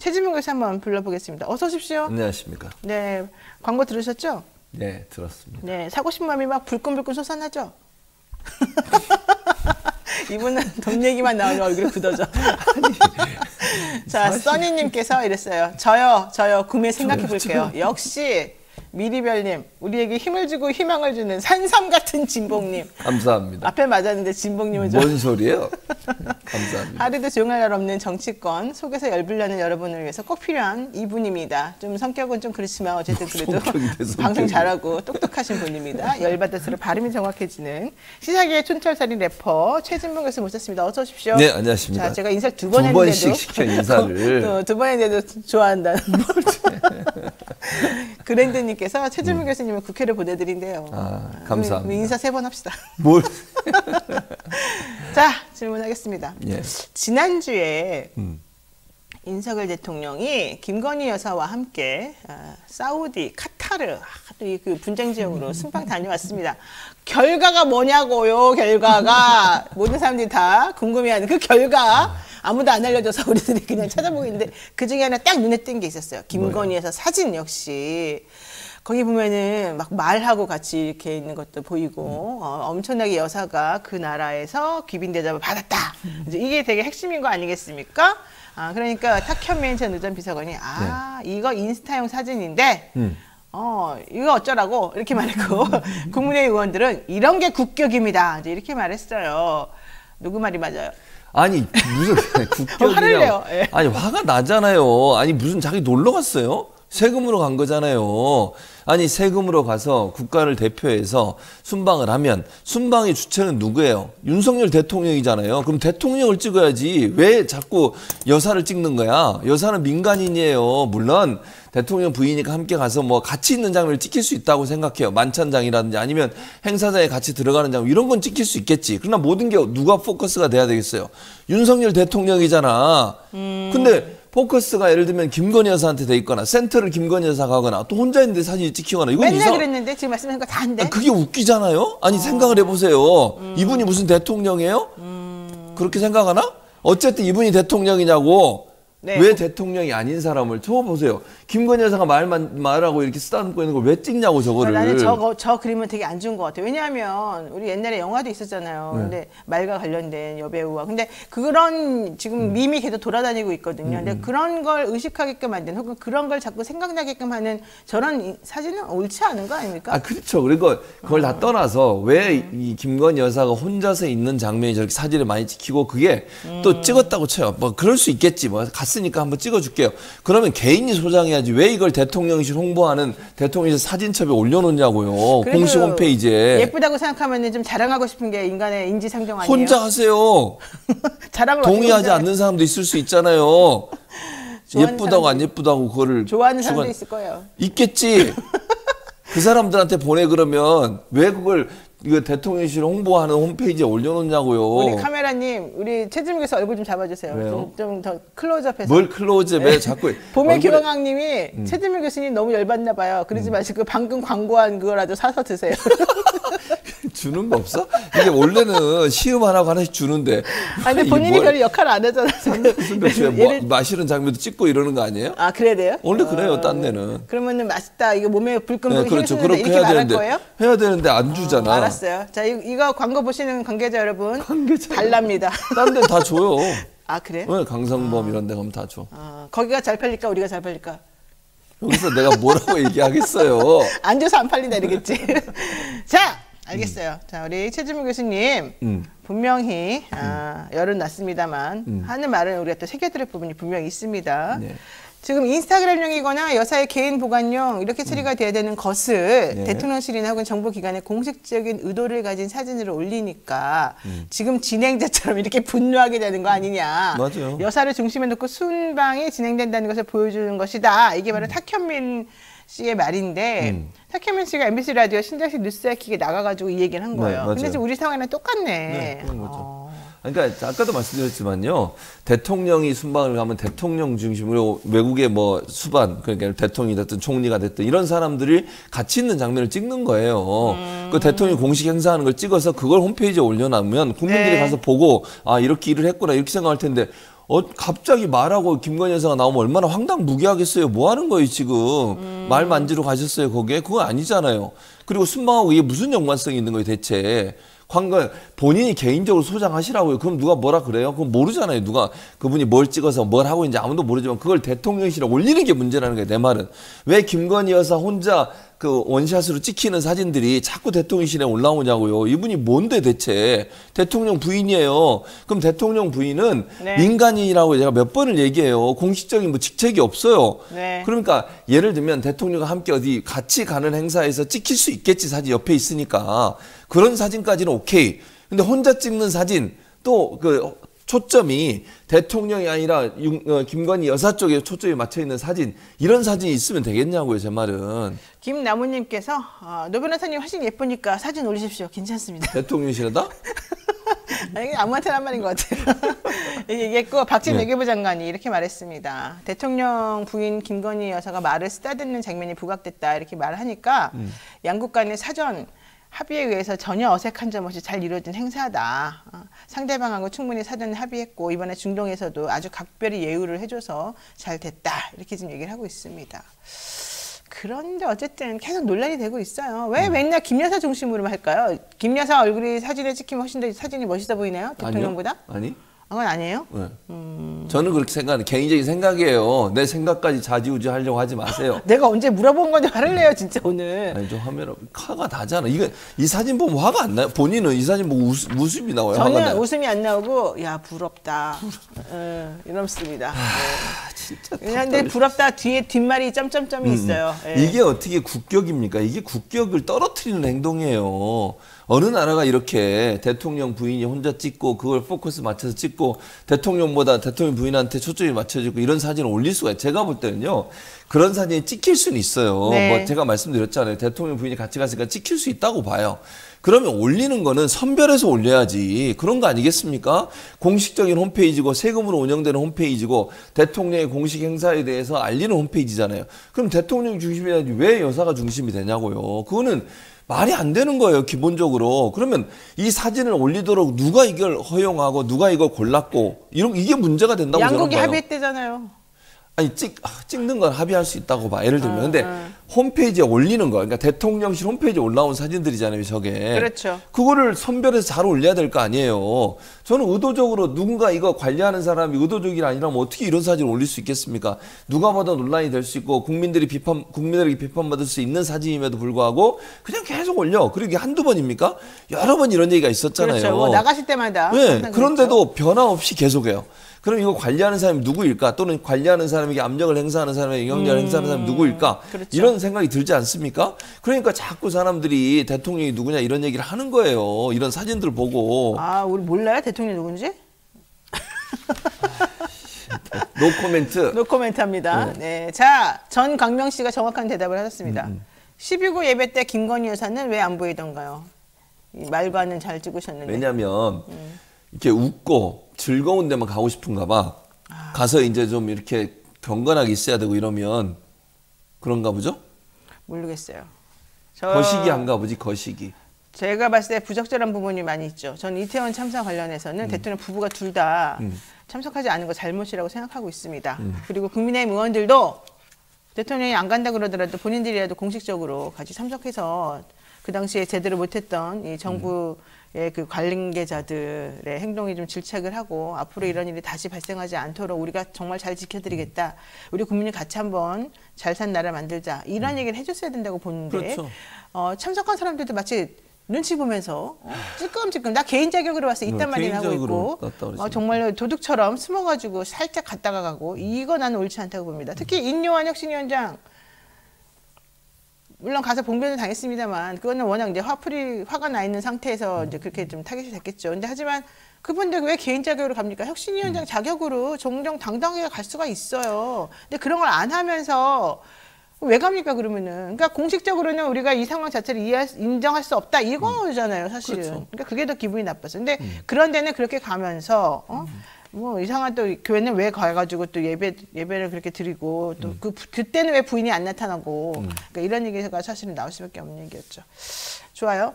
최진봉 교수 한번 불러보겠습니다. 어서 오십시오. 안녕하십니까. 네, 광고 들으셨죠? 네, 들었습니다. 네, 사고 싶은 마음이 막 불끈불끈 솟아나죠? 이분은 돈 얘기만 나오면 얼굴이 굳어져. 자, 써니님께서 이랬어요. 저요, 구매 생각해 볼게요. 역시 미리별님, 우리에게 힘을 주고 희망을 주는 산삼 같은 진봉님. 감사합니다. 앞에 맞았는데 진봉님은 좀. 뭔 소리예요? 감사합니다. 하루도 조용할 날 없는 정치권 속에서 열불나는 여러분을 위해서 꼭 필요한 이분입니다. 좀 성격은 좀 그렇지만 어쨌든 그래도 방송 잘하고 똑똑하신 분입니다. 열받을수록 발음이 정확해지는 시사계의 촌철살인 래퍼 최진봉 교수 모셨습니다. 어서 오십시오. 네, 안녕하십니까. 자, 제가 인사를 두 번 했는데도 두 번씩 시켜 인사를. 두 번 했는데도 좋아한다는. 그랜드님께서 최진봉 교수님을 국회를 보내드린대요. 아, 감사합니다. 우리 인사 3번 합시다. 뭘? 자, 질문하겠습니다. 예. 지난주에 윤석열 대통령이 김건희 여사와 함께 사우디, 카타르, 그 분쟁 지역으로 순방 다녀왔습니다. 결과가 뭐냐고요, 결과가. 모든 사람들이 다 궁금해하는 그 결과. 아무도 안 알려줘서 우리들이 그냥 찾아보고 있는데 그 중에 하나 딱 눈에 띈 게 있었어요. 김건희 여사 사진 역시. 거기 보면은 막 말하고 같이 이렇게 있는 것도 보이고 엄청나게 여사가 그 나라에서 귀빈 대접을 받았다. 이제 이게 되게 핵심인 거 아니겠습니까? 그러니까 탁현민 전 의전 비서관이 이거 인스타용 사진인데 이거 어쩌라고 이렇게 말했고 국민의 의원들은 이런 게 국격입니다. 이제 이렇게 말했어요. 누구 말이 맞아요? 아니 무슨 국격이냐? 화를 내요. 예. 아니 화가 나잖아요. 아니 무슨 자기 놀러 갔어요? 세금으로 간 거잖아요. 아니 세금으로 가서 국가를 대표해서 순방을 하면 순방의 주체는 누구예요? 윤석열 대통령이잖아요. 그럼 대통령을 찍어야지 왜 자꾸 여사를 찍는 거야? 여사는 민간인이에요. 물론 대통령 부인이니까 함께 가서 뭐 같이 있는 장면을 찍힐 수 있다고 생각해요. 만찬장이라든지 아니면 행사장에 같이 들어가는 장면 이런 건 찍힐 수 있겠지. 그러나 모든 게 누가 포커스가 돼야 되겠어요? 윤석열 대통령이잖아. 근데 포커스가 예를 들면 김건희 여사한테 돼 있거나 센터를 김건희 여사가 하거나 또 혼자 있는데 사진이 찍히거나 이건 맨날 그랬는데 지금 말씀하신 거 다 안 돼? 그게 웃기잖아요. 아니 생각을 해보세요. 이분이 무슨 대통령이에요? 그렇게 생각하나? 어쨌든 이분이 대통령이냐고. 네. 왜 대통령이 아닌 사람을 쳐보세요. 김건희 여사가 말하고 이렇게 쓰다듬고 있는 걸 왜 찍냐고 저거를. 나는 저 그림은 되게 안 좋은 것 같아요. 왜냐하면 우리 옛날에 영화도 있었잖아요. 근데 말과 관련된 여배우와. 근데 그런 지금 밈이 계속 돌아다니고 있거든요. 근데 그런 걸 의식하게끔 만든 혹은 그런 걸 자꾸 생각나게끔 하는 저런 사진은 옳지 않은 거 아닙니까? 아 그렇죠. 그리고 그걸 다 떠나서 왜 이 김건희 여사가 혼자서 있는 장면이 저렇게 사진을 많이 찍히고 그게 또 찍었다고 쳐요. 뭐 그럴 수 있겠지. 뭐 갔으니까 한번 찍어줄게요. 그러면 개인이 소장해야지 왜 이걸 대통령실 홍보하는 대통령실 사진첩에 올려놓냐고요. 공식 홈페이지에. 예쁘다고 생각하면 좀 자랑하고 싶은 게 인간의 인지상정 아니에요? 혼자 하세요. 자랑을 동의하지 않는 사람도 있을 수 있잖아요. 예쁘다고 안 예쁘다고 그거를 좋아하는 사람도 있을 거예요. 있겠지. 그 사람들한테 보내 그러면 왜 그걸 이거 대통령실 홍보하는 홈페이지에 올려놓냐고요. 우리 카메라님, 우리 최진봉 교수 얼굴 좀 잡아주세요. 좀 더 클로즈업해서. 뭘 클로즈업해 자꾸. 봄의 기왕왕님이 최진봉 교수님 너무 열받나 봐요. 그러지 마시고 방금 광고한 그거라도 사서 드세요. 주는 거 없어? 이게 원래는 시음 하나고 하나씩 주는데. 근데 본인이 별로 역할 안 하잖아요. 뭐 마시는 장면도 찍고 이러는 거 아니에요? 아, 그래야 돼요? 원래 그래요, 딴 데는. 그러면은 맛있다. 이거 몸에 불끈불끈 네, 그렇죠. 힘쓰는데 그렇게 이렇게 말할 거예요? 해야 되는데 안 주잖아. 알았어요. 자, 이거 광고 보시는 관계자 여러분. 달랍니다. 딴 데 다 줘요. 아, 그래요? 네, 강성범 이런 데 가면 다 줘. 거기가 잘 팔릴까? 우리가 잘 팔릴까? 여기서 내가 뭐라고 얘기하겠어요. 안 줘서 안 팔린다 이러겠지. 자, 알겠어요. 자, 우리 최진봉 교수님 분명히 열은 났습니다만 하는 말은 우리가 또 새겨들을 부분이 분명히 있습니다. 네. 지금 인스타그램용이거나 여사의 개인 보관용 이렇게 처리가 돼야 되는 것을 대통령실이나 혹은 정보기관의 공식적인 의도를 가진 사진으로 올리니까 지금 진행자처럼 이렇게 분노하게 되는 거 아니냐. 맞아요. 여사를 중심에 놓고 순방이 진행된다는 것을 보여주는 것이다. 이게 바로 탁현민 씨의 말인데 탁현민 씨가 MBC 라디오 신장식 뉴스아키에 나가가지고 이 얘기를 한 거예요. 네, 근데 지금 우리 상황이랑 똑같네. 네, 그런 거죠. 그러니까 아까도 말씀드렸지만요. 대통령이 순방을 가면 대통령 중심으로 외국의 뭐 수반, 그러니까 대통령이 됐든 총리가 됐든 이런 사람들이 같이 있는 장면을 찍는 거예요. 그 대통령이 공식 행사하는 걸 찍어서 그걸 홈페이지에 올려놓으면 국민들이 가서 보고 아 이렇게 일을 했구나 이렇게 생각할 텐데 갑자기 말하고 김건희 여사가 나오면 얼마나 황당무계하겠어요. 뭐 하는 거예요, 지금. 말 만지러 가셨어요, 거기에? 그거 아니잖아요. 그리고 순방하고 이게 무슨 연관성이 있는 거예요, 대체. 본인이 개인적으로 소장하시라고요. 그럼 누가 뭐라 그래요? 그건 모르잖아요. 누가 그분이 뭘 찍어서 뭘 하고 있는지 아무도 모르지만 그걸 대통령실에 올리는 게 문제라는 거예요. 내 말은. 왜 김건희 여사 혼자 그 원샷으로 찍히는 사진들이 자꾸 대통령실에 올라오냐고요. 이분이 뭔데 대체. 대통령 부인이에요. 그럼 대통령 부인은 네. 민간인이라고 제가 몇 번을 얘기해요. 공식적인 뭐 직책이 없어요. 네. 그러니까 예를 들면 대통령과 함께 어디 같이 가는 행사에서 찍힐 수 있겠지. 사진 옆에 있으니까. 그런 사진까지는 오케이. 근데 혼자 찍는 사진 또 그 초점이 대통령이 아니라 김건희 여사 쪽에 초점이 맞춰 있는 사진 이런 사진이 있으면 되겠냐고요. 제 말은. 김나무님께서 노 변호사님 훨씬 예쁘니까 사진 올리십시오. 괜찮습니다. 대통령실에다? 아니, 아무한테나 한 말인 것 같아요. 얘기했고 박진 네. 외교부 장관이 이렇게 말했습니다. 대통령 부인 김건희 여사가 말을 쓰다듬는 장면이 부각됐다 이렇게 말을 하니까 양국 간의 사전 합의에 의해서 전혀 어색한 점 없이 잘 이루어진 행사다. 상대방하고 충분히 사전에 합의했고 이번에 중동에서도 아주 각별히 예우를 해줘서 잘 됐다. 이렇게 지금 얘기를 하고 있습니다. 그런데 어쨌든 계속 논란이 되고 있어요. 왜 맨날 김 여사 중심으로만 할까요? 김 여사 얼굴이 사진에 찍히면 훨씬 더 사진이 멋있어 보이나요? 대통령보다? 아니. 그건 아니에요? 네. 저는 그렇게 생각하는 개인적인 생각이에요. 내 생각까지 좌지우지 하려고 하지 마세요. 내가 언제 물어본 건데 화를 내요, 진짜 오늘. 아니, 좀 하면 화가 나잖아. 이 사진 보면 화가 안 나요. 본인은 이 사진 보고 웃음이 나와요. 화가 저는 나요. 웃음이 안 나오고, 야, 부럽다. 이렇습니다. 진짜. 근데 부럽다 뒤에 뒷말이 점점점이 있어요. 예. 이게 어떻게 국격입니까? 이게 국격을 떨어뜨리는 행동이에요. 어느 나라가 이렇게 대통령 부인이 혼자 찍고 그걸 포커스 맞춰서 찍고 대통령보다 대통령 부인한테 초점이 맞춰지고 이런 사진을 올릴 수가 있어요. 제가 볼 때는요. 그런 사진이 찍힐 수는 있어요. 네. 뭐 제가 말씀드렸잖아요. 대통령 부인이 같이 갔으니까 찍힐 수 있다고 봐요. 그러면 올리는 거는 선별해서 올려야지. 그런 거 아니겠습니까? 공식적인 홈페이지고 세금으로 운영되는 홈페이지고 대통령의 공식 행사에 대해서 알리는 홈페이지잖아요. 그럼 대통령이 중심이 아니지 왜 여사가 중심이 되냐고요. 그거는 말이 안 되는 거예요, 기본적으로. 그러면 이 사진을 올리도록 누가 이걸 허용하고 누가 이걸 골랐고 이게 문제가 된다고 저는 봐요. 양국이 합의했대잖아요. 아니 찍는 건 합의할 수 있다고 봐. 예를 들면 근데 홈페이지에 올리는 거, 그러니까 대통령실 홈페이지에 올라온 사진들이잖아요, 저게. 그렇죠. 그거를 선별해서 잘 올려야 될 거 아니에요. 저는 의도적으로 누군가 이거 관리하는 사람이 의도적이 아니라면 어떻게 이런 사진을 올릴 수 있겠습니까? 누가 봐도 논란이 될 수 있고 국민들에게 비판받을 수 있는 사진임에도 불구하고 그냥 계속 올려. 그리고 이게 한두 번입니까? 여러 번 이런 얘기가 있었잖아요. 그렇죠. 뭐 나가실 때마다. 네, 그런데도 변화 없이 계속해요. 그럼 이거 관리하는 사람이 누구일까? 또는 관리하는 사람에게 압력을 행사하는 사람에게 영향력을 행사하는 사람이 누구일까? 그렇죠. 이런 생각이 들지 않습니까? 그러니까 자꾸 사람들이 대통령이 누구냐 이런 얘기를 하는 거예요. 이런 사진들 보고. 아, 우리 몰라요? 대통령 누군지? 노 코멘트. 노코멘트 합니다. 네. 자, 전 광명 씨가 정확한 대답을 하셨습니다. 12구 예배 때 김건희 여사는 왜 안 보이던가요? 이 말과는 잘 찍으셨는데. 왜냐면 이렇게 웃고 즐거운 데만 가고 싶은가 봐. 가서 이제 좀 이렇게 경건하게 있어야 되고 이러면 그런가 보죠? 모르겠어요. 거시기 한가 보지, 거시기. 제가 봤을 때 부적절한 부분이 많이 있죠. 저는 이태원 참사 관련해서는 대통령 부부가 둘 다 참석하지 않은 거 잘못이라고 생각하고 있습니다. 그리고 국민의힘 의원들도 대통령이 안 간다 그러더라도 본인들이라도 공식적으로 같이 참석해서 그 당시에 제대로 못했던 이 정부의 그 관계자들의 행동이 좀 질책을 하고 앞으로 이런 일이 다시 발생하지 않도록 우리가 정말 잘 지켜드리겠다. 우리 국민이 같이 한번 잘 산 나라 만들자. 이런 얘기를 해줬어야 된다고 보는데 그렇죠. 참석한 사람들도 마치 눈치 보면서 찔끔찔끔 나 개인 자격으로 와서 이딴 말이나 하고 있고 정말 도둑처럼 숨어가지고 살짝 갔다가 가고 이거 나는 옳지 않다고 봅니다. 특히 인요한 혁신위원장 물론 가서 봉변을 당했습니다만 그거는 워낙 이제 화가 나 있는 상태에서 이제 그렇게 좀 타겟이 됐겠죠. 근데 하지만 그분들 왜 개인 자격으로 갑니까? 혁신위원장 자격으로 정정당당하게 갈 수가 있어요. 근데 그런 걸 안 하면서 왜 갑니까 그러면은? 그러니까 공식적으로는 우리가 이 상황 자체를 인정할 수 없다 이거잖아요, 사실은. 그렇죠. 그러니까 그게 더 기분이 나빴어요. 근데 그런 데는 그렇게 가면서 뭐 이상한 또 교회는 왜 가가지고 또 예배를 그렇게 드리고 또 그때는 왜 부인이 안 나타나고 그러니까 이런 얘기가 사실은 나올 수밖에 없는 얘기였죠. 좋아요.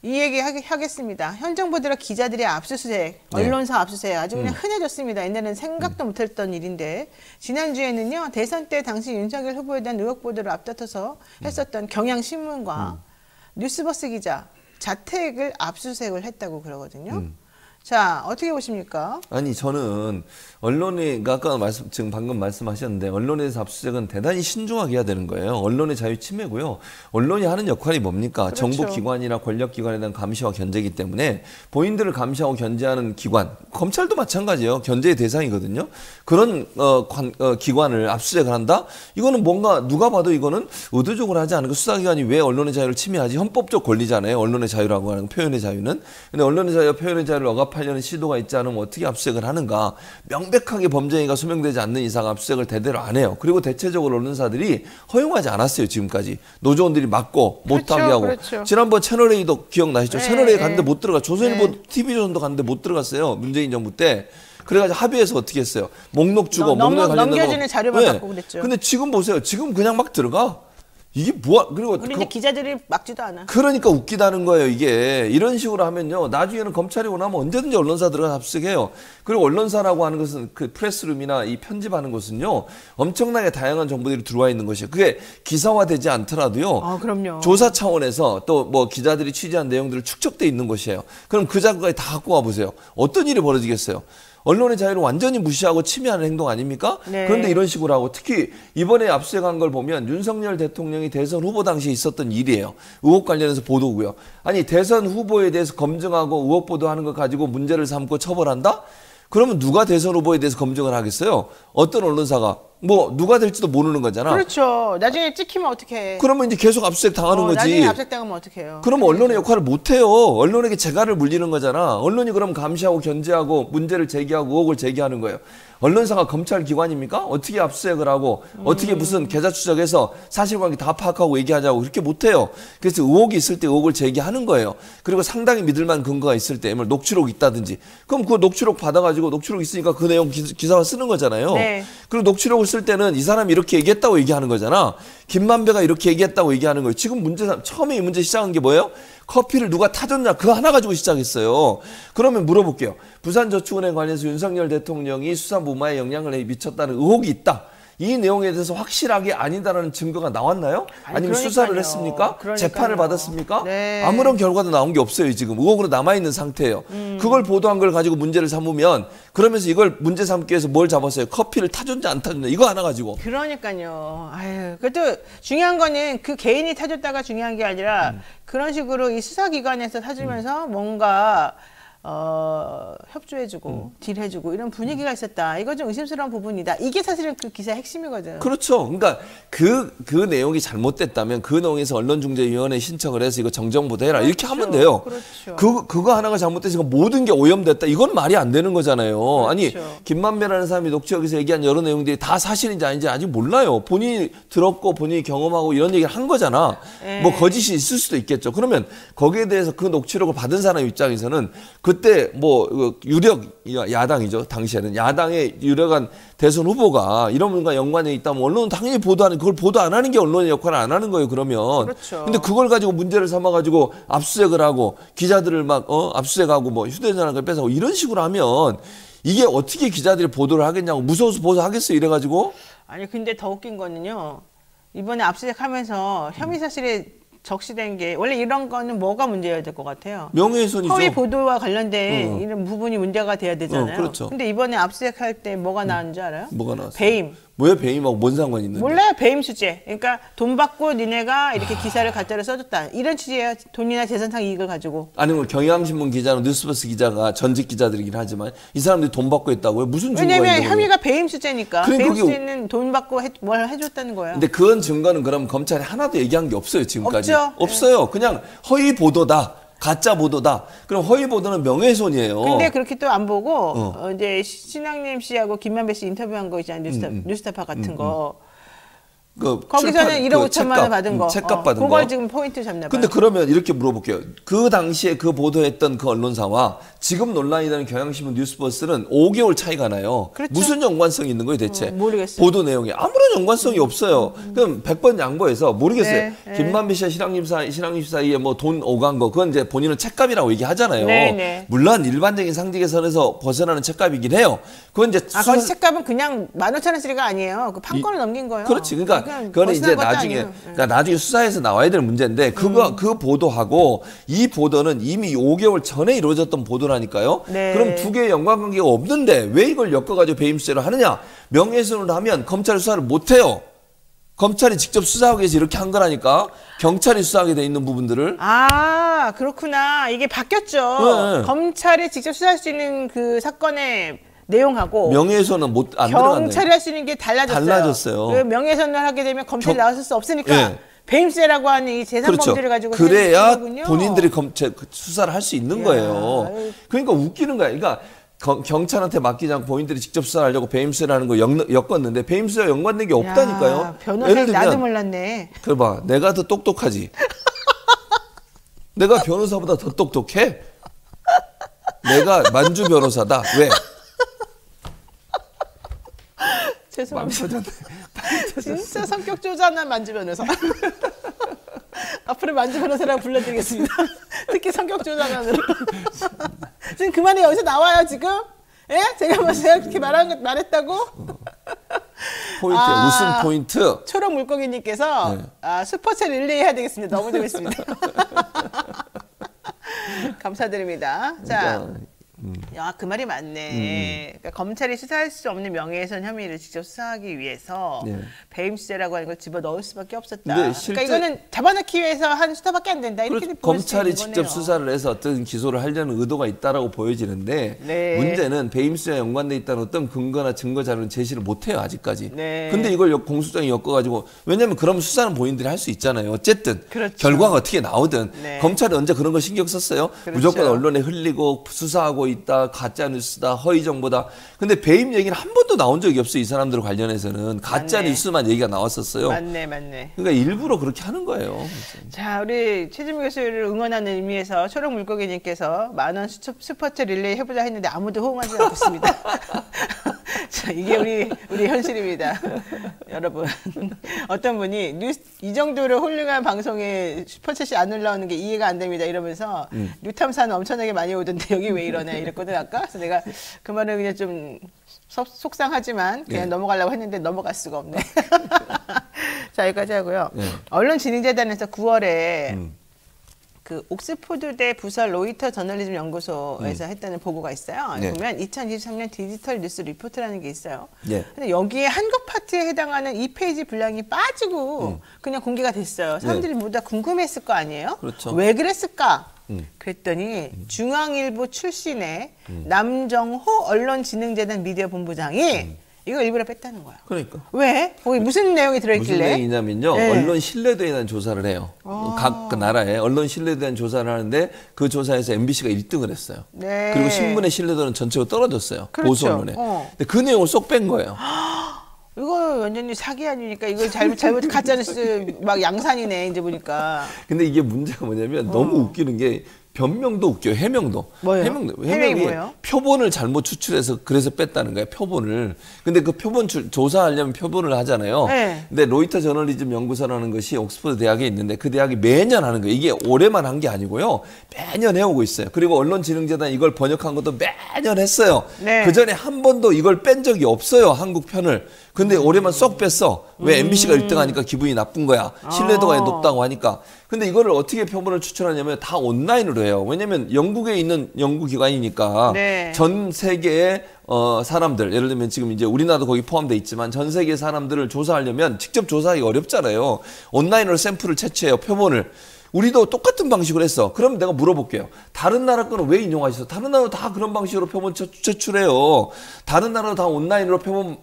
이 얘기 하겠습니다. 현 정부 들어 기자들의 압수수색, 언론사 압수수색 아주 그냥 흔해졌습니다. 옛날에는 생각도 못했던 일인데 지난주에는요. 대선 때 당시 윤석열 후보에 대한 의혹 보도를 앞다퉈서 했었던 경향신문과 뉴스버스 기자 자택을 압수수색을 했다고 그러거든요. 자, 어떻게 보십니까? 아니, 저는 언론이, 아까 지금 방금 말씀하셨는데, 언론에 대해서 압수수색은 대단히 신중하게 해야 되는 거예요. 언론의 자유 침해고요. 언론이 하는 역할이 뭡니까? 그렇죠. 정부기관이나 권력기관에 대한 감시와 견제이기 때문에 본인들을 감시하고 견제하는 기관, 검찰도 마찬가지예요. 견제의 대상이거든요. 그런 기관을 압수수색을 한다? 이거는 뭔가 누가 봐도 이거는 의도적으로 하지 않은 거 수사기관이 왜 언론의 자유를 침해하지? 헌법적 권리잖아요. 언론의 자유라고 하는 표현의 자유는. 근데 언론의 자유와 표현의 자유를 억압하려는 시도가 있지 않으면 어떻게 압수수색을 하는가? 명백하게 범죄 행위가 소명되지 않는 이상 압수수색을 대대로 안 해요. 그리고 대체적으로 언론사들이 허용하지 않았어요. 지금까지. 노조원들이 막고 못하게 하고. 그렇죠. 지난번 채널A도 기억나시죠? 네, 채널A 네. 갔는데 못 들어가. 조선일보, TV조선도 갔는데 못 들어갔어요. 문재인 정부 때. 그래가지고 합의해서 어떻게 했어요? 목록 주고 목록에 관련된 넘겨주는 자료만 갖고 그랬죠. 근데 지금 보세요. 지금 그냥 막 들어가. 이게 뭐야? 그리고 이제 기자들이 막지도 않아. 그러니까 웃기다는 거예요. 이게 이런 식으로 하면요. 나중에는 검찰이 원하면 언제든지 언론사 들어가 압수해요. 그리고 언론사라고 하는 것은 그 프레스룸이나 이 편집하는 것은요. 엄청나게 다양한 정보들이 들어와 있는 것이에요. 그게 기사화되지 않더라도요. 아, 그럼요. 조사 차원에서 또 뭐 기자들이 취재한 내용들을 축적돼 있는 것이에요. 그럼 그 자료까지 다 갖고 와 보세요. 어떤 일이 벌어지겠어요? 언론의 자유를 완전히 무시하고 침해하는 행동 아닙니까? 네. 그런데 이런 식으로 하고 특히 이번에 압수수색한 걸 보면 윤석열 대통령이 대선 후보 당시에 있었던 일이에요. 의혹 관련해서 보도고요. 아니 대선 후보에 대해서 검증하고 의혹 보도하는 것 가지고 문제를 삼고 처벌한다? 그러면 누가 대선 후보에 대해서 검증을 하겠어요? 어떤 언론사가? 뭐 누가 될지도 모르는 거잖아. 그렇죠. 나중에 찍히면 어떡해. 그러면 이제 계속 압수수색 당하는 거지. 나중에 압수당하면 어떡해요. 그러면 언론의 역할을 못해요. 언론에게 재갈을 물리는 거잖아. 언론이 그럼 감시하고 견제하고 문제를 제기하고 의혹을 제기하는 거예요. 언론사가 검찰 기관입니까? 어떻게 압수수색을 하고 어떻게 무슨 계좌 추적해서 사실관계 다 파악하고 얘기하자고 그렇게 못해요. 그래서 의혹이 있을 때 의혹을 제기하는 거예요. 그리고 상당히 믿을 만한 근거가 있을 때 녹취록이 있다든지 그럼 그 녹취록 받아가지고 녹취록 있으니까 그 내용 기사화 쓰는 거잖아요. 네. 그리고 녹취록을 쓸 때는 이 사람이 이렇게 얘기했다고 얘기하는 거잖아. 김만배가 이렇게 얘기했다고 얘기하는 거예요. 지금 처음에 이 문제 시작한 게 뭐예요? 커피를 누가 타줬냐 그거 하나 가지고 시작했어요. 그러면 물어볼게요. 부산저축은행 관련해서 윤석열 대통령이 수사 무마에 영향을 미쳤다는 의혹이 있다. 이 내용에 대해서 확실하게 아니다라는 증거가 나왔나요? 아니면 수사를 했습니까? 재판을 받았습니까? 네. 아무런 결과도 나온 게 없어요. 지금 의혹으로 남아있는 상태예요. 그걸 보도한 걸 가지고 문제를 삼으면 그러면서 이걸 문제 삼기 위해서 뭘 잡았어요? 커피를 타줬냐 안 타줬냐 이거 하나 가지고. 그러니까요. 아유, 그래도 중요한 거는 그 개인이 타줬다가 중요한 게 아니라 그런 식으로 이 수사기관에서 타주면서 뭔가 협조해주고 딜해주고 이런 분위기가 있었다. 이거 좀 의심스러운 부분이다. 이게 사실은 그 기사의 핵심이거든. 그렇죠. 그러니까 그 내용이 잘못됐다면 그 내용에서 언론중재위원회 신청을 해서 이거 정정보도해라. 그렇죠. 이렇게 하면 돼요. 그렇죠. 그거 하나가 잘못됐으니까 모든 게 오염됐다. 이건 말이 안 되는 거잖아요. 그렇죠. 아니 김만배라는 사람이 녹취록에서 얘기한 여러 내용들이 다 사실인지 아닌지 아직 몰라요. 본인이 들었고 본인이 경험하고 이런 얘기를 한 거잖아. 네. 뭐 거짓이 있을 수도 있겠죠. 그러면 거기에 대해서 그 녹취록을 받은 사람 입장에서는 그때 뭐 유력 야당이죠. 당시에는 야당의 유력한 대선 후보가 이런 분과 연관이 있다면 언론은 당연히 보도하는 그걸 보도 안 하는 게 언론의 역할을 안 하는 거예요. 그러면. 그렇죠. 근데 그걸 가지고 문제를 삼아가지고 압수수색을 하고 기자들을 막 압수수색하고 뭐 휴대전화를 뺏어가고 이런 식으로 하면 이게 어떻게 기자들이 보도를 하겠냐고 무서워서 보도하겠어요. 이래가지고. 아니 근데 더 웃긴 거는요. 이번에 압수수색하면서 혐의 사실에 적시된 게 원래 이런 거는 뭐가 문제여야 될 것 같아요. 명예훼손이죠. 허위 보도와 관련된 이런 부분이 문제가 돼야 되잖아요. 그렇죠. 근데 이번에 압수수색할 때 뭐가 나왔는지 알아요? 뭐가 나왔어요? 배임. 왜 배임하고 뭔 상관이 있는데? 몰라요. 배임 수재. 그러니까 돈 받고 니네가 이렇게 기사를 가짜로 써줬다. 이런 취지예요. 돈이나 재산상 이익을 가지고. 아니면 경향신문 기자나 뉴스버스 기자가 전직 기자들이긴 하지만 이 사람들이 돈 받고 했다고요? 무슨 증거가 있는 왜냐면 혐의가 배임 수재니까. 그러니까 배임 수재는 돈 받고 뭘 해줬다는 거예요. 근데 그런 증거는 그럼 검찰이 하나도 얘기한 게 없어요. 지금까지. 없죠. 없어요. 그냥 허위 보도다. 가짜 보도다. 그럼 허위 보도는 명예훼손이에요. 근데 그렇게 또 안 보고 이제 신학님 씨하고 김만배 씨 인터뷰한 거 있잖아요. 뉴스타파 같은 거. 거기서는 1억 5천만 원 받은 거. 책값 받은 거. 그걸 지금 포인트 잡나 봐요. 근데 그러면 이렇게 물어볼게요. 그 당시에 그 보도했던 그 언론사와 지금 논란이 되는 경향신문 뉴스버스는 5개월 차이가 나요. 그렇죠. 무슨 연관성이 있는 거예요, 대체? 모르겠어요. 보도 내용에 아무런 연관성이 없어요. 그럼 100번 양보해서 모르겠어요. 네, 김만배 씨와 신랑님 사이에 뭐 돈 오간 거 그건 이제 본인은 책값이라고 얘기하잖아요. 네. 물론 일반적인 상식의 선에서 벗어나는 책값이긴 해요. 그건 이제 그 책값은 그냥 15,000원짜리가 아니에요. 그 판권을 넘긴 거예요. 그렇지. 그러니까 그거는 이제 나중에 나중에 수사에서 나와야 될 문제인데 그 보도하고 이 보도는 이미 5개월 전에 이루어졌던 보도라니까요. 네. 그럼 두 개의 연관관계가 없는데 왜 이걸 엮어가지고 배임수재로 하느냐? 명예훼손을 하면 검찰이 수사를 못 해요. 검찰이 직접 수사하기 위해서 이렇게 한 거라니까. 경찰이 수사하게 돼 있는 부분들을. 아, 그렇구나. 이게 바뀌었죠. 네. 검찰이 직접 수사할 수 있는 그 사건의 내용하고 명예훼손은 안 들어갔네. 경찰이 할 수 있는 게 달라졌어요. 그 명예훼손을 하게 되면 검찰이 나왔을 수 없으니까 네. 배임죄라고 하는 이 재산 그렇죠. 범죄를 가지고 그래야 거군요. 본인들이 수사를 할 수 있는 거예요. 그러니까 웃기는 거야. 그러니까 경찰한테 맡기지 않고 본인들이 직접 수사하려고 배임수재라는 거 엮었는데 배임수재와 연관된 게 없다니까요. 변호사 나도 몰랐네. 그래 봐. 내가 더 똑똑하지. 내가 변호사보다 더 똑똑해? 내가 만주 변호사다. 왜? 죄송합니다. 진짜 성격 쪼잔한 만주 변호사. 앞으로 만주 변호사라고 불러드리겠습니다. 특히 성격 조장하느라. 지금 그만해. 여기서 나와요 지금. 예? 제가 그렇게 말했다고? 포인트, 웃음 포인트. 초록 물고기님께서 슈퍼챗 릴레이 해야 되겠습니다. 너무 재밌습니다. 감사드립니다. 자. 그 말이 맞네. 그러니까 검찰이 수사할 수 없는 명예훼손 혐의를 직접 수사하기 위해서 배임수재라고 하는 걸 집어넣을 수밖에 없었다. 그러니까 이거는 잡아넣기 위해서 한 수사밖에 안 된다. 이렇게 볼 검찰이 직접 수사를 해서 어떤 기소를 하려는 의도가 있다라고 보여지는데 문제는 배임수재와 연관돼 있다는 어떤 근거나 증거 자료는 제시를 못해요 아직까지. 근데 이걸 공소장에 엮어가지고 왜냐하면 그럼 수사는 본인들이 할 수 있잖아요. 어쨌든 결과가 어떻게 나오든 검찰이 언제 그런 거 신경 썼어요? 무조건 언론에 흘리고 수사하고 있다, 가짜 뉴스다, 허위 정보다. 근데 배임 얘기는 한 번도 나온 적이 없어요. 이 사람들 관련해서는 가짜 뉴스만 얘기가 나왔었어요. 맞네. 그러니까 일부러 그렇게 하는 거예요. 자, 우리 최진무 교수를 응원하는 의미에서 초록 물고기님께서 10,000원 슈퍼챗 릴레이 해보자 했는데 아무도 호응하지 않겠습니다. 자, 이게 우리 현실입니다. 여러분, 어떤 분이 이 정도로 훌륭한 방송에 슈퍼챗이 안 올라오는 게 이해가 안 됩니다. 이러면서 뉴탐사는 엄청나게 많이 오던데 여기 왜 이러네 이랬거든 아까. 그래서 내가 그 말은 그냥 좀 속상하지만 그냥 넘어가려고 했는데 넘어갈 수가 없네. 자, 여기까지 하고요. 언론진흥재단에서 9월에 그 옥스포드대 부설 로이터 저널리즘 연구소에서 했다는 보고가 있어요. 보면 2023년 디지털 뉴스 리포트라는 게 있어요. 근데 여기에 한국 파트에 해당하는 2페이지 분량이 빠지고 그냥 공개가 됐어요. 사람들이 모두 다 궁금했을 거 아니에요? 그렇죠. 왜 그랬을까? 그랬더니 중앙일보 출신의 남정호 언론진흥재단 미디어 본부장이 이거 일부러 뺐다는 거야. 그러니까. 왜? 거기 무슨 내용이 들어있길래? 무슨 내용이냐면요. 언론 신뢰도에 대한 조사를 해요. 각 나라에 언론 신뢰도에 대한 조사를 하는데 그 조사에서 MBC가 1등을 했어요. 그리고 신문의 신뢰도는 전체로 떨어졌어요. 보수 언론에. 근데 그 내용을 쏙 뺀 거예요. 이거 완전히 사기 아니니까 이거 잘못 가짜뉴스 막 양산이네 이제 보니까. 근데 이게 문제가 뭐냐면 너무 웃기는 게 변명도 웃겨요. 해명도. 뭐예요? 해명이 뭐예요? 표본을 잘못 추출해서 그래서 뺐다는 거예요. 표본을. 근데 그 표본 조사하려면 표본을 하잖아요. 근데 로이터 저널리즘 연구소라는 것이 옥스퍼드 대학에 있는데 그 대학이 매년 하는 거예요. 이게 올해만 한 게 아니고요. 매년 해오고 있어요. 그리고 언론진흥재단 이걸 번역한 것도 매년 했어요. 그 전에 한 번도 이걸 뺀 적이 없어요. 한국 편을. 근데 올해만 쏙 뺐어. 왜 MBC가 1등 하니까 기분이 나쁜 거야. 신뢰도가 높다고 하니까. 근데 이거를 어떻게 표본을 추출하냐면 다 온라인으로 해요. 왜냐면 영국에 있는 연구기관이니까 전 세계의 사람들, 예를 들면 지금 이제 우리나라도 거기 포함되어 있지만 전 세계 사람들을 조사하려면 직접 조사하기 어렵잖아요. 온라인으로 샘플을 채취해요. 표본을. 우리도 똑같은 방식으로 했어. 그럼 내가 물어볼게요. 다른 나라 거는 왜 인용하셨어? 다른 나라도 다 그런 방식으로 표본 제출해요. 다른 나라도 다 온라인으로 표본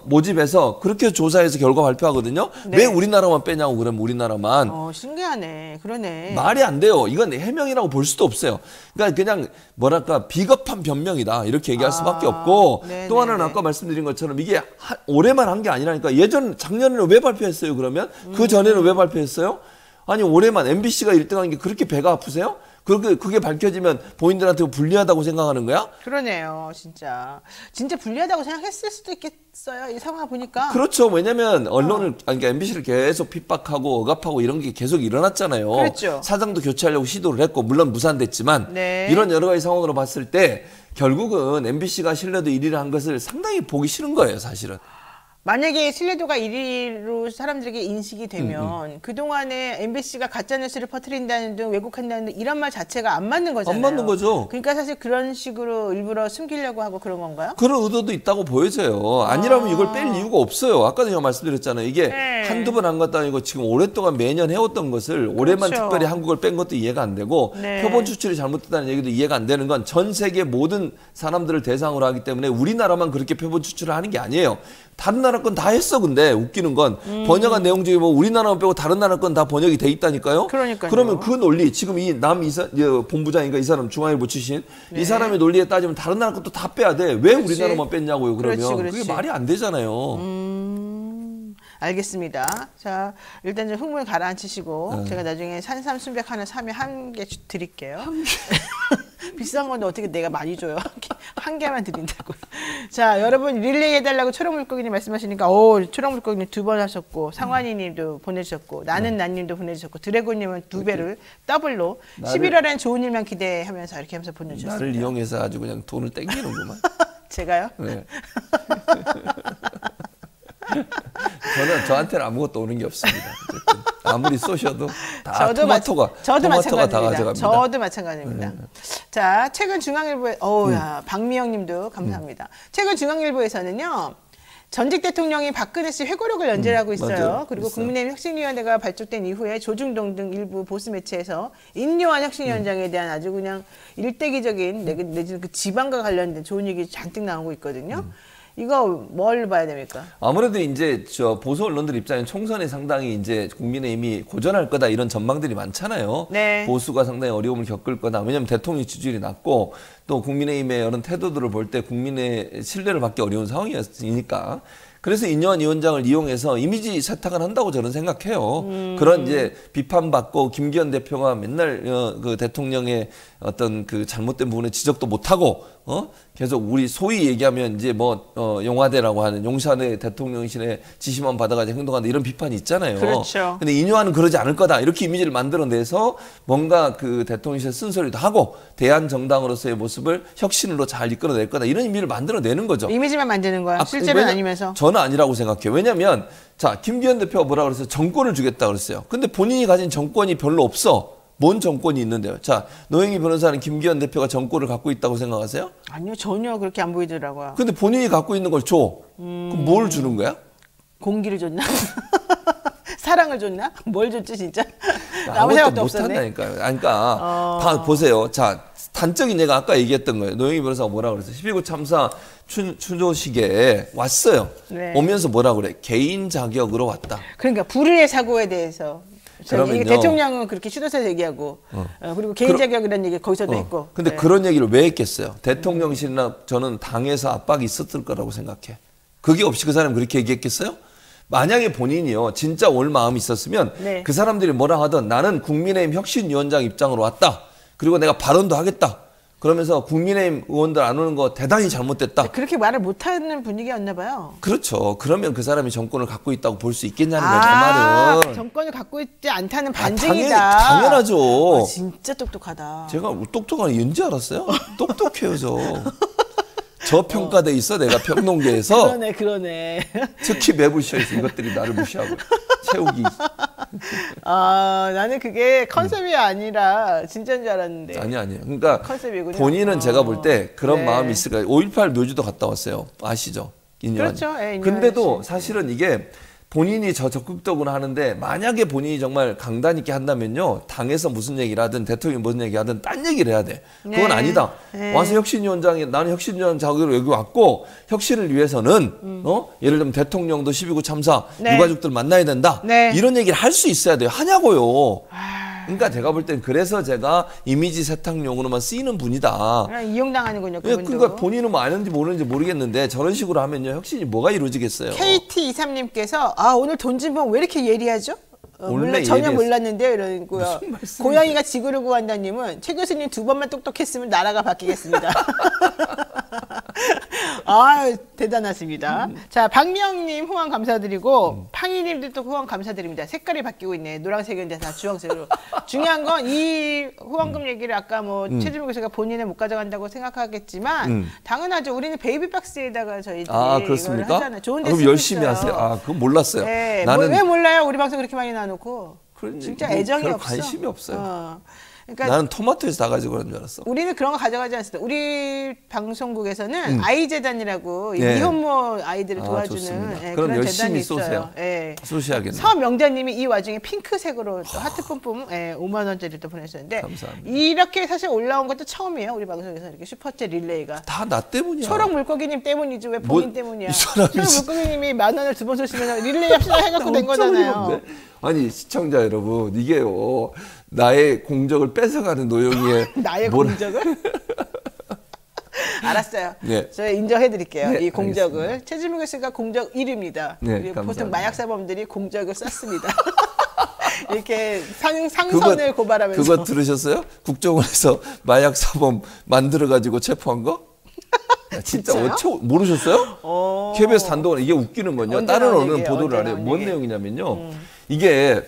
모집해서 그렇게 조사해서 결과 발표하거든요. 네. 왜 우리나라만 빼냐고 그러면 우리나라만. 신기하네. 그러네. 말이 안 돼요. 이건 해명이라고 볼 수도 없어요. 그러니까 그냥 뭐랄까 비겁한 변명이다 이렇게 얘기할 수밖에 없고 네, 또 하나는 아까 말씀드린 것처럼 이게 올해만 한 게 아니라니까 작년에는 왜 발표했어요 그러면? 그 전에는 왜 발표했어요? 아니 올해만 MBC가 1등한 게 그렇게 배가 아프세요? 그게 밝혀지면 본인들한테 불리하다고 생각하는 거야? 그러네요, 진짜 불리하다고 생각했을 수도 있겠어요. 이 상황 보니까. 그렇죠. 왜냐면 언론을 그러니까 MBC를 계속 핍박하고 억압하고 이런 게 계속 일어났잖아요. 그렇죠. 사장도 교체하려고 시도를 했고 물론 무산됐지만 네. 이런 여러 가지 상황으로 봤을 때 결국은 MBC가 신뢰도 1위를 한 것을 상당히 보기 싫은 거예요, 사실은. 만약에 신뢰도가 1위로 사람들에게 인식이 되면 그동안에 MBC가 가짜뉴스를 퍼뜨린다는 등 왜곡한다는 등 이런 말 자체가 안 맞는 거잖아요. 안 맞는 거죠. 그러니까 사실 그런 식으로 일부러 숨기려고 하고 그런 건가요? 그런 의도도 있다고 보여져요. 아니라면 이걸 뺄 이유가 없어요. 아까도 제가 말씀드렸잖아요. 이게 네. 한두 번 한 것도 아니고 지금 오랫동안 매년 해왔던 것을 올해만 그렇죠. 특별히 한국을 뺀 것도 이해가 안 되고 네. 표본 추출이 잘못됐다는 얘기도 이해가 안 되는 건 전 세계 모든 사람들을 대상으로 하기 때문에 우리나라만 그렇게 표본 추출을 하는 게 아니에요. 다른 나라 건 다 했어. 근데 웃기는 건 번역한 내용 중에 뭐 우리나라만 빼고 다른 나라 건 다 번역이 돼 있다니까요. 그러니까요. 그러면 그 논리 지금 이 본부장인가 이 사람 중앙일보 출신 네. 이 사람의 논리에 따지면 다른 나라 것도 다 빼야 돼. 왜 그렇지. 우리나라만 뺐냐고요. 그러면 그렇지. 그게 말이 안 되잖아요. 알겠습니다. 자, 일단 좀 흥분 가라앉히시고 제가 나중에 산삼 순백 하나 사면 한 개 드릴게요. 비싼 건데 어떻게 내가 많이 줘요? 한 개만 드린다고. 자, 여러분 릴레이 해달라고 초록물고기님 말씀하시니까 초록물고기님 2번 하셨고 상환이님도 보내주셨고 나는나님도 보내주셨고 드래곤님은 2배를 더블로 11월엔 좋은 일만 기대하면서 이렇게 하면서 보내주셨습니다. 나를 이용해서 아주 그냥 돈을 땡기는구만. 제가요? 네. 저한테는 아무것도 오는 게 없습니다. 어쨌든 아무리 쏘셔도 다 토마토가 다 가져갑니다. 저도 마찬가지입니다. 자, 최근 중앙일보에 박미영님도 감사합니다. 최근 중앙일보에서는요. 전직 대통령이 박근혜 씨 회고록을 연재하고 있어요. 맞아요. 그리고 있어요. 국민의힘 혁신위원회가 발족된 이후에 조중동 등 일부 보수 매체에서 인요한 혁신위원장에 대한 아주 그냥 일대기적인 내지는 그 지방과 관련된 좋은 얘기 잔뜩 나오고 있거든요. 이거 뭘 봐야 됩니까? 아무래도 이제 보수 언론들 입장에 총선에 상당히 이제 국민의힘이 고전할 거다 이런 전망들이 많잖아요. 네. 보수가 상당히 어려움을 겪을 거다. 왜냐하면 대통령 지지율이 낮고 또 국민의힘의 이런 태도들을 볼 때 국민의 신뢰를 받기 어려운 상황이니까. 그래서 인요한 위원장을 이용해서 이미지 세탁을 한다고 저는 생각해요. 그런 이제 비판받고 김기현 대표가 맨날 그 대통령의 어떤 그 잘못된 부분에 지적도 못하고 계속 우리 소위 얘기하면 이제 용화대라고 하는 용산의 대통령실의 지시만 받아가지고 행동한다 이런 비판이 있잖아요. 그렇죠. 근데 인요한은 그러지 않을 거다 이렇게 이미지를 만들어내서 뭔가 그 대통령실 쓴소리도 하고 대한정당으로서의 모습을 혁신으로 잘 이끌어낼 거다 이런 이미지를 만들어내는 거죠. 이미지만 만드는 거야. 실제로는 아니면서. 저는 아니라고 생각해요. 왜냐하면 자 김기현 대표가 뭐라 그랬어요? 정권을 주겠다 그랬어요. 근데 본인이 가진 정권이 별로 없어. 뭔 정권이 있는데요? 자, 노영희 변호사는 김기현 대표가 정권을 갖고 있다고 생각하세요? 아니요, 전혀 그렇게 안 보이더라고요. 근데 본인이 갖고 있는 걸 줘. 그럼 뭘 주는 거야? 공기를 줬나? 사랑을 줬나? 뭘 줬지 진짜? 아무 아무것도 생각도 없었네. 못한다니까요. 그러니까 다 보세요. 자, 단적인 얘가 아까 얘기했던 거예요. 노영희 변호사가 뭐라 그랬어요? 12구 참사 추조식에 왔어요. 네. 오면서 뭐라 그래? 개인 자격으로 왔다. 그러니까 불의의 사고에 대해서 그러면요. 대통령은 그렇게 추도해서 얘기하고 그리고 개인 자격이라는 얘기 거기서도 했고. 근데 네. 그런 얘기를 왜 했겠어요? 대통령실이나 저는 당에서 압박이 있었을 거라고 생각해. 그게 없이 그 사람이 그렇게 얘기했겠어요? 만약에 본인이요 진짜 올 마음이 있었으면 네. 그 사람들이 뭐라 하든 나는 국민의힘 혁신위원장 입장으로 왔다. 그리고 내가 발언도 하겠다. 그러면서 국민의힘 의원들 안 오는 거 대단히 잘못됐다. 그렇게 말을 못하는 분위기였나 봐요. 그렇죠. 그러면 그 사람이 정권을 갖고 있다고 볼 수 있겠냐는 거예요. 제 말은. 정권을 갖고 있지 않다는 반증이다. 당연하죠. 진짜 똑똑하다. 제가 똑똑한 인지 알았어요? 똑똑해요, 저. 저평가돼 있어, 내가 평론계에서. 그러네. 특히 매부쇼에서 이것들이 나를 무시하고 채우기. 나는 그게 컨셉이 아니라 진짜인 줄 알았는데. 아니에요. 그러니까 컨셉이군요. 본인은 제가 볼 때 그런 네. 마음이 있을까요? 5.18 묘지도 갔다 왔어요. 아시죠? 인연이. 그렇죠. 예, 인연이 근데도 있지. 사실은 이게 본인이 저 적극적으로 하는데 만약에 본인이 정말 강단 있게 한다면요. 당에서 무슨 얘기를 하든 대통령이 무슨 얘기를 하든 딴 얘기를 해야 돼. 그건 네. 아니다. 네. 와서 혁신위원장이 나는 혁신위원 자격으로 여기 왔고 혁신을 위해서는 예를 들면 대통령도 12구 참사 네. 유가족들 만나야 된다. 네. 이런 얘기를 할 수 있어야 돼요. 하냐고요. 그러니까 제가 볼 땐 그래서 제가 이미지 세탁용으로만 쓰이는 분이다. 그냥 이용당하는군요. 예, 그분도. 그러니까 본인은 뭐 아는지 모르는지 모르겠는데 저런 식으로 하면요 혁신이 뭐가 이루어지겠어요. KT23님께서 오늘 돈주병 왜 이렇게 예리하죠? 원래 전혀 예리했어. 몰랐는데요. 이러고요. 무슨 말씀이세요? 고양이가 지구를 구한다님은 최 교수님 2번만 똑똑했으면 나라가 바뀌겠습니다. 대단하십니다. 자, 박미영님 후원 감사드리고 팡이님들도 후원 감사드립니다. 색깔이 바뀌고 있네. 노란색인데 다 주황색으로. 중요한 건 이 후원금 얘기를 아까 뭐 최준호 교수가 본인은 못 가져간다고 생각하겠지만 당연하죠. 우리는 베이비박스에다가 저희들이 이걸 그렇습니까? 하잖아요. 좋은 데 그럼 쓰고 열심히 있어요. 하세요. 그건 몰랐어요. 네, 나는 왜 몰라요? 우리 방송 그렇게 많이 나누고. 진짜 뭐 애정이 별 없어. 관심이 없어요. 그러니까 나는 토마토에서 다 가지고 가는 줄 알았어. 우리는 그런 거 가져가지 않습니다. 우리 방송국에서는 아이재단이라고 네. 미혼모 아이들을 도와주는 좋습니다. 그럼 그런 열심히 재단이 있어요. 쏘세요. 예. 쏘셔야겠네요. 서명자님이 이 와중에 핑크색으로 또 하트 뿜뿜 5만 원짜리 또 보내셨는데 감사합니다. 이렇게 사실 올라온 것도 처음이에요. 우리 방송에서 이렇게 슈퍼챗 릴레이가. 다 나 때문이야. 초록 물고기님 때문이지 왜 본인 뭐, 때문이야. 이 사람이 초록 물고기님이 10,000원을 2번 쏘시면 릴레이 합시다 해갖고 된 거잖아요. 아니 시청자 여러분 이게요 나의 공적을 뺏어가는 노영이의 나의 뭐라- 공적을? 알았어요. 네. 저희 인정해드릴게요. 네, 이 공적을. 알겠습니다. 최진무 교수가 공적 1입니다. 네, 보통 감사합니다. 마약사범들이 공적을 썼습니다. 이렇게 상선을 고발하면서. 그거 들으셨어요? 국정원에서 마약 사범 만들어 가지고 체포한 거? 야, 진짜 진짜요? 모르셨어요? KBS 단독은 이게 웃기는 건요. 언제 다른 나온 언론은 얘기예요? 보도를 안 언제 해요. 나온 뭔 얘기? 내용이냐면요. 이게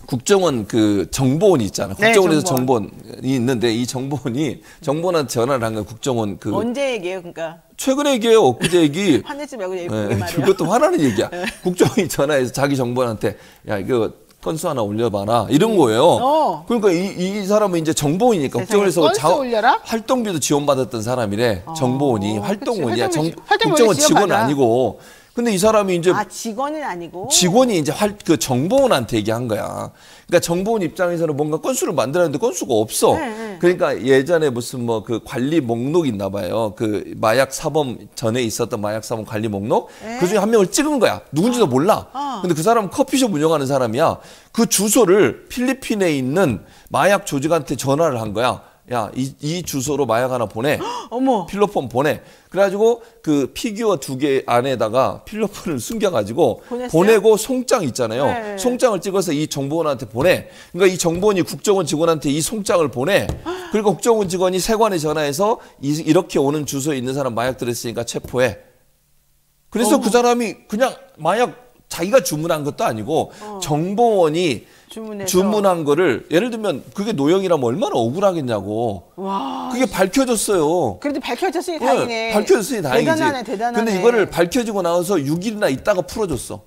국정원 그 정보원이 있잖아요. 네, 국정원에서 정보원. 정보원이 있는데 이 정보원한테 전화를 한 거예요. 국정원 그 언제 얘기해요, 그러니까? 최근 얘기예요. 엊그제 얘기. 화내지 말고 예쁘게 네, 말이야. 그것도 화나는 얘기야. 국정원이 전화해서 자기 정보원한테 야 이거 건수 하나 올려봐라 이런 거예요. 그러니까 이 사람은 이제 정보원이니까 세상에, 국정원에서 건수 올려라? 활동비도 지원받았던 사람이래. 정보원이 활동원이야. 그치. 활동비 국정원 지원 직원은 받아. 아니고. 근데 이 사람이 이제 직원은 아니고. 직원이 이제 그 정보원한테 얘기한 거야. 그러니까 정보원 입장에서는 뭔가 건수를 만들었는데 건수가 없어. 네. 그러니까 예전에 무슨 뭐 그 관리 목록 있나 봐요. 그 마약 사범 전에 있었던 마약 사범 관리 목록. 네. 그 중에 한 명을 찍은 거야. 누군지도 몰라. 근데 그 사람은 커피숍 운영하는 사람이야. 그 주소를 필리핀에 있는 마약 조직한테 전화를 한 거야. 야, 이 주소로 마약 하나 보내. 어머. 필로폰 보내. 그래가지고 그 피규어 2개 안에다가 필로폰을 숨겨가지고 보냈어요? 보내고 송장 있잖아요. 네. 송장을 찍어서 이 정보원한테 보내. 그러니까 이 정보원이 국정원 직원한테 이 송장을 보내. 그리고 국정원 직원이 세관에 전화해서 이렇게 오는 주소에 있는 사람 마약 들었으니까 체포해. 그래서 그 사람이 그냥 마약 자기가 주문한 것도 아니고 정보원이 주문해서. 주문한 거를 예를 들면 그게 노영이라면 얼마나 억울하겠냐고. 와. 그게 밝혀졌어요. 그래도 밝혀졌으니 네, 다행이네. 밝혀졌으니 다행이지. 대단하네. 근데 이거를 밝혀지고 나서 6일이나 있다가 풀어줬어.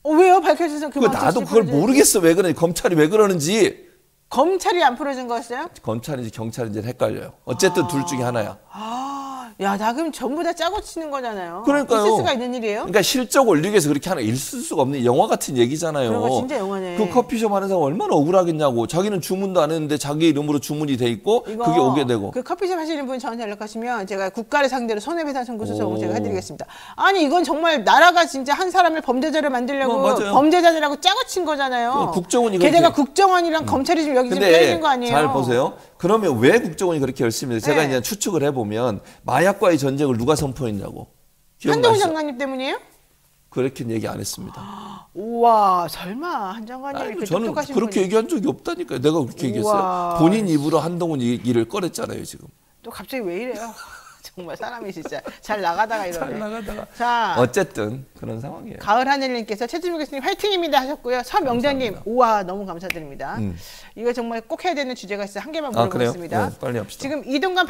왜요? 밝혀져서 그 나도 그걸 모르겠어. 왜 그러는지. 검찰이 왜 그러는지. 검찰이 안 풀어준 거였어요? 검찰인지 경찰인지 헷갈려요. 어쨌든 둘 중에 하나야. 야, 나 그럼 전부 다 짜고 치는 거잖아요. 그러니까요. 있을 수가 있는 일이에요? 그러니까 실적 올리기 위해서 그렇게 하는 있을 수가 없는 영화 같은 얘기잖아요. 그런 거 진짜 영화네. 그 커피숍 하는 사람 얼마나 억울하겠냐고. 자기는 주문도 안 했는데 자기 이름으로 주문이 돼 있고 이거 그게 오게 되고. 그 커피숍 하시는 분 저한테 연락하시면 제가 국가를 상대로 손해배상 청구 소송 제가 해드리겠습니다. 아니 이건 정말 나라가 진짜 한 사람을 범죄자를 만들려고 맞아요. 범죄자들하고 짜고 친 거잖아요. 국정원이 게다가 그렇게- 국정원이랑 검찰이 지금 여기 지금 근데 빼있는 거 아니에요? 잘 보세요. 그러면 왜 국정원이 그렇게 열심히 해요? 제가 네. 이제 추측을 해보면 마약과의 전쟁을 누가 선포했냐고. 한동훈 기억나시죠? 장관님 때문이에요? 그렇게는 얘기 안 했습니다. 우와 설마 한 장관님이 아니, 그 저는 똑똑하신 그렇게 분이 얘기한 적이 없다니까요. 내가 그렇게 얘기했어요. 우와. 본인 입으로 한동훈 얘기를 꺼냈잖아요, 지금. 또 갑자기 왜 이래요? 정말 사람이 진짜 잘 나가다가 이러네. 잘 나가다가. 자 어쨌든 그런 상황이에요. 가을 하늘님께서 최진무 교수님 화이팅입니다 하셨고요. 서명자님 우와 너무 감사드립니다. 이거 정말 꼭 해야 되는 주제가 있어요. 한 개만 아, 그래요? 물어보겠습니다. 네, 빨리 합시다. 지금 이동관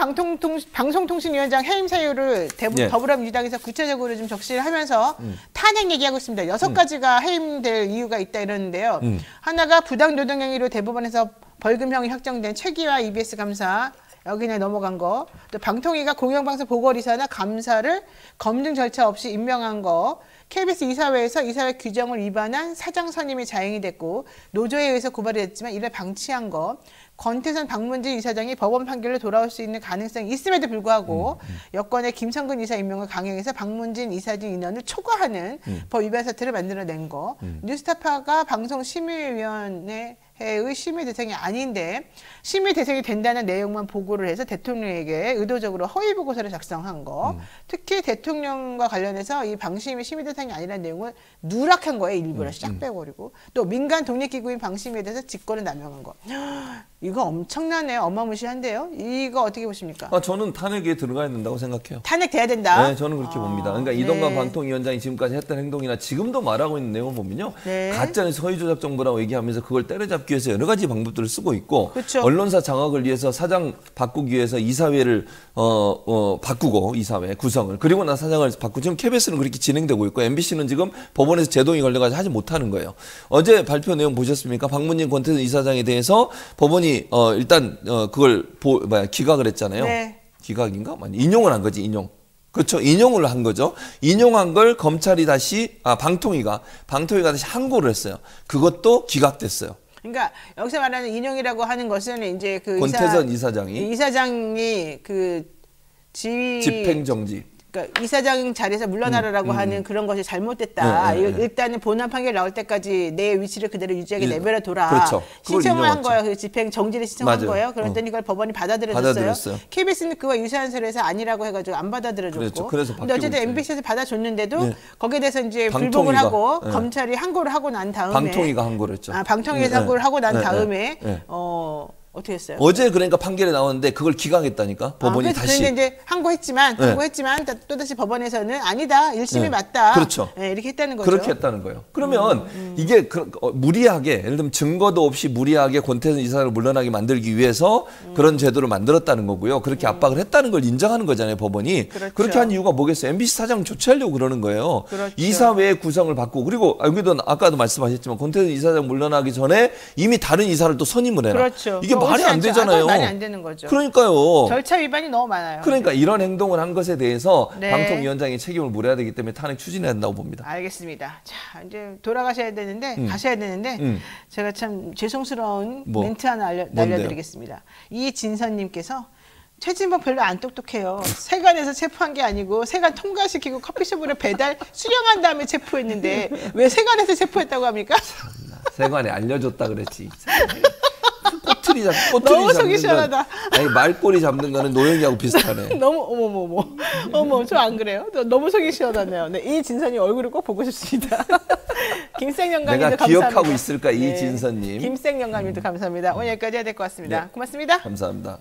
방송통신위원장 해임 사유를 예. 더불어민주당에서 구체적으로 좀 적시를 하면서 탄핵 얘기하고 있습니다. 6가지가 해임될 이유가 있다 이러는데요. 하나가 부당 노동 행위로 대법원에서 벌금형이 확정된 최기화 EBS 감사 여기에 넘어간 거, 또 방통위가 공영방송 보궐이사나 감사를 검증 절차 없이 임명한 거, KBS 이사회에서 이사회 규정을 위반한 사장 선임이 자행이 됐고 노조에 의해서 고발이 됐지만 이를 방치한 거. 권태선 박문진 이사장이 법원 판결로 돌아올 수 있는 가능성이 있음에도 불구하고 여권의 김성근 이사 임명을 강행해서 박문진 이사진 인원을 초과하는 법 위반 사태를 만들어낸 거. 뉴스타파가 방송심의위원회의 심의 대상이 아닌데 심의 대상이 된다는 내용만 보고를 해서 대통령에게 의도적으로 허위 보고서를 작성한 거. 특히 대통령과 관련해서 이 방심이 심의 대상이 아니라는 내용을 누락한 거예요. 일부러 싹 빼버리고. 또 민간 독립기구인 방심에 대해서 직권을 남용한 거. 이거 엄청나네요. 어마무시한데요. 이거 어떻게 보십니까? 저는 탄핵에 들어가야 된다고 생각해요. 탄핵돼야 된다? 네, 저는 그렇게 봅니다. 그러니까 이동관 방통위원장이 지금까지 했던 행동이나 지금도 말하고 있는 내용을 보면요. 네. 가짜뉴스 허위조작 정보라고 얘기하면서 그걸 때려잡기 위해서 여러 가지 방법들을 쓰고 있고 그렇죠. 언론사 장악을 위해서 사장 바꾸기 위해서 이사회를 바꾸고 이사회 구성을 그리고 나 사장을 바꾸고 지금 KBS는 그렇게 진행되고 있고 MBC는 지금 법원에서 제동이 걸려가지고 하지 못하는 거예요. 어제 발표 내용 보셨습니까? 박문진 권태선 이사장에 대해서 법원이 일단 그걸 기각을 했잖아요. 네. 기각인가? 인용을 한 거지, 인용. 그렇죠. 인용을 한 거죠. 인용한 걸 검찰이 다시 방통위가 다시 항고를 했어요. 그것도 기각됐어요. 그러니까 여기서 말하는 인용이라고 하는 것은 이제 그 권태선 이사장이 그 지휘 집행정지. 그러니까 이사장 자리에서 물러나라라고 하는 그런 것이 잘못됐다. 일단은 본안 판결 나올 때까지 내 위치를 그대로 유지하게 내버려둬라. 그렇죠. 신청을 한 거예요. 그 집행 정지를 신청한 맞아요. 거예요. 그랬더니 이걸 법원이 받아들였어요. KBS는 그거 유사한 소리에서 아니라고 해가지고 안 받아들여줬고. 그렇죠. 그래서 근데 어쨌든 MBC에서 받아줬는데도 네. 거기에 대해서 이제 방통위가, 불복을 하고 네. 검찰이 항고를 하고 난 다음에 방통위가 항고를 했죠. 방통위에서 항고를 하고 난 다음에 네. 어떻게 했어요? 어제 그러니까 판결이 나왔는데 그걸 기각했다니까 법원이 다시. 그런데 이제 항고했지만 또다시 법원에서는 아니다. 1심이 맞다. 그렇죠. 네, 이렇게 했다는 거죠. 그렇게 했다는 거예요. 그러면 이게 무리하게 예를 들면 증거도 없이 무리하게 권태선 이사를 물러나게 만들기 위해서 그런 제도를 만들었다는 거고요. 그렇게 압박을 했다는 걸 인정하는 거잖아요. 법원이. 그렇죠. 그렇게 한 이유가 뭐겠어요? MBC 사장 조치하려고 그러는 거예요. 그렇죠. 이사회의 구성을 바꾸고 그리고 여기도 아까도 말씀하셨지만 권태선 이사장 물러나기 전에 이미 다른 이사를 또 선임을 해라. 그렇죠. 이게 말이 안 되잖아요. 말이 안 되는 거죠. 그러니까요. 절차 위반이 너무 많아요. 그러니까 이런 행동을 한 것에 대해서 네. 방통위원장이 책임을 물어야 되기 때문에 탄핵 추진해야 된다고 봅니다. 알겠습니다. 자, 이제 돌아가셔야 되는데 가셔야 되는데 제가 참 죄송스러운 멘트 하나 날려드리겠습니다. 이진선님께서 최진봉 별로 안 똑똑해요. 세관에서 체포한 게 아니고 세관 통과시키고 커피숍으로 배달 수령한 다음에 체포했는데 왜 세관에서 체포했다고 합니까? 세관에 알려줬다 그랬지. 꼬투리 너무 속이 잡는 시원하다. 아니 말꼬리 잡는 거는 노영이하고 비슷하네. 너무 어머 저 안 그래요? 너무 속이 시원하네요. 네, 이 진선이 얼굴을 꼭 보고 싶습니다. 김생영감님도 내가 감사합니다. 기억하고 있을까 이 진선님. 김생영감님도 감사합니다. 오늘 여기까지 해야 될 것 같습니다. 네. 고맙습니다. 감사합니다.